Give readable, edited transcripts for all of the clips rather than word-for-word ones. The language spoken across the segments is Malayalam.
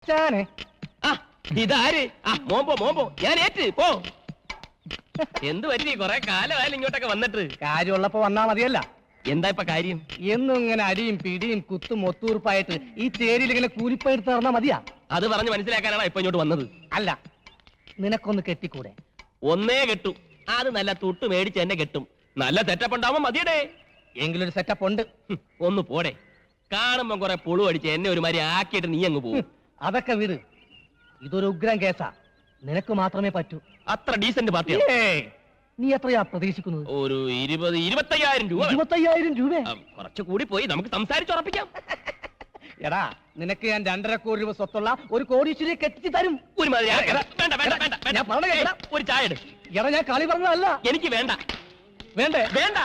ചാനെ ആ ഇതാര്? ആ മോമ്പോ മോമ്പോ ഞാൻ ഏറ്റ് പോ. എന്ത് പറ്റി? കൊറേ കാലമായാലും ഇങ്ങോട്ടൊക്കെ വന്നിട്ട്. കാര്യമുള്ളപ്പോ വന്നാ മതിയല്ല. എന്താ ഇപ്പൊ കാര്യം? എന്നും ഇങ്ങനെ അടിയും പിടിയും കുത്തും ഒത്തൂർപ്പായിട്ട് ഈ ചേരിയിൽ ഇങ്ങനെ കൂലിപ്പയെടുത്ത് നടന്നാ മതിയാ? അത് പറഞ്ഞ് മനസ്സിലാക്കാനാണ് ഇപ്പൊ ഇങ്ങോട്ട് വന്നത്. അല്ല, നിനക്കൊന്ന് കെട്ടിക്കൂടെ? ഒന്നേ കെട്ടു. അത് നല്ല തൊട്ട് മേടിച്ച് എന്നെ കെട്ടും. നല്ല സെറ്റപ്പ് ഉണ്ടാവുമ്പോ മതിയടേ. എങ്കിലൊരു സെറ്റപ്പ് ഉണ്ട്. ഒന്ന് പോടെ. കാണുമ്പോ കുറെ പുളു അടിച്ച് എന്നെ ഒരു മാതിരി ആക്കിയിട്ട് നീ അങ്ങ് പോകും. അതൊക്കെ വിട്. ഇതൊരു ഉഗ്രം കേസാ. നിനക്ക് മാത്രമേ പറ്റൂ. അത്ര ഡീസന്റ് പാർട്ടിയാണ്. ഏയ്, നീ എത്രയാ പ്രതീക്ഷിക്കുന്നത്? ഒരു 20-25,000 രൂപ. 25,000 രൂപ? കുറച്ചു കൂടി പോയി, നമുക്ക് സംസാരിച്ചുറപ്പിക്കാം. എടാ, നിനക്ക് ഞാൻ 2.5 കോടി രൂപ സ്വത്തുള്ള ഒരു കോടീശ്വരിയെ കെട്ടിച്ച് തരും. ഒരുമാതിരി ഞാൻ പറഞ്ഞ കേൾക്കടാ. ഒരു ചായ എടു. എടാ, ഞാൻ കളി പറഞ്ഞതല്ല. എനിക്ക് വേണ്ട. വേണ്ടേ? വേണ്ട.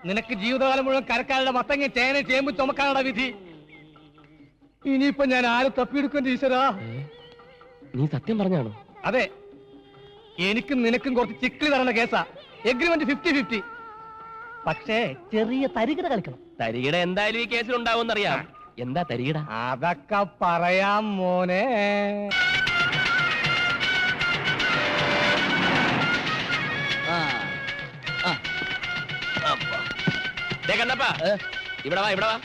നിനക്ക് ജീവിതകാലം മുഴുവൻ കരക്കാരുടെ മത്തങ്ങ ചേന ചേമ്പ് ചുമക്കാനുള്ള വിധി. ഇനിയിപ്പോ ഞാൻ ആരെ തപ്പിയെടുക്കും ഈശ്വരാ? നീ സത്യം പറഞ്ഞാണോ? അതെ, എനിക്കും നിനക്കും കുറച്ച് ചിക്കിളി തരണ കേസാ. എഗ്രിമെന്റ് 50-50. പക്ഷേ ചെറിയ തരികിട കളിക്കണം. തരികിട എന്തായാലും ഈ കേസിൽ ഉണ്ടാവുമെന്നറിയാം. എന്താ തരികിട? അതൊക്കെ പറയാം മോനെ. കണ്ണപ്പാ, ഇവിടെ വാ, ഇവിടെ വാ.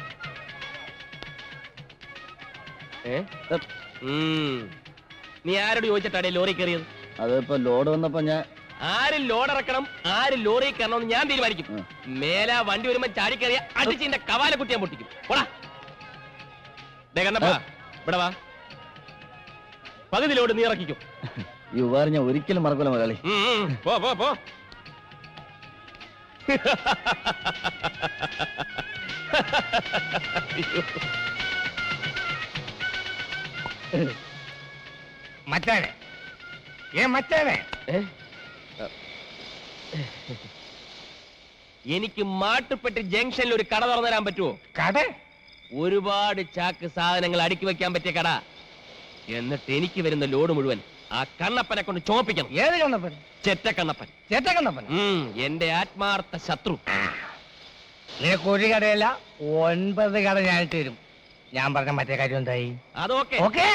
നീ ആരോട് ചോദിച്ചിട്ടാടേ ലോറി കയറിയത്? അതിപ്പോ ലോഡ് വന്നപ്പോ ഞാൻ ആര് ലോഡ് ഇറക്കണം, ആര് ലോറി കയറണം ഞാൻ തീരുമാനിക്കും. മേല വണ്ടി വരുമ്പോ ചാടിക്കറിയ അടിച്ചിന്റെ കവാല കുട്ടി ഞാൻ പൊട്ടിക്കും. പോടാ. കണ്ണപ്പാ, ഇവിടെ വാ. പകുതി ലോഡ് നീ ഇറക്കിക്കും. ഈ ഉപകാരം ഞാൻ ഒരിക്കലും മറക്കൂല മലയാളി. പോ പോ പോ. മച്ചാനെ, മച്ചാനെ, എനിക്ക് മാട്ടുപ്പെട്ടി ജംഗ്ഷനിൽ ഒരു കട തുറന്നു തരാൻ പറ്റുമോ? കട? ഒരുപാട് ചാക്ക് സാധനങ്ങൾ അടുക്കി വെക്കാൻ പറ്റിയ കട. എന്നിട്ട് എനിക്ക് വരുന്ന ലോഡ് മുഴുവൻ ആ കണ്ണപ്പനെ കൊണ്ട് ചോപ്പിക്കണം. ഏത് കണ്ണപ്പൻ? ചെറ്റക്കണ്ണപ്പൻ. ചേട്ടക്കണ്ണപ്പൻ? എന്റെ ആത്മാർത്ഥ ശത്രു. നിനക്ക് ഒരു കടയല്ല 9 കട ഞാൻ തരും. ഞാൻ പറഞ്ഞ മറ്റേ കാര്യം എന്തായി? അതൊക്കെ ഓക്കേ.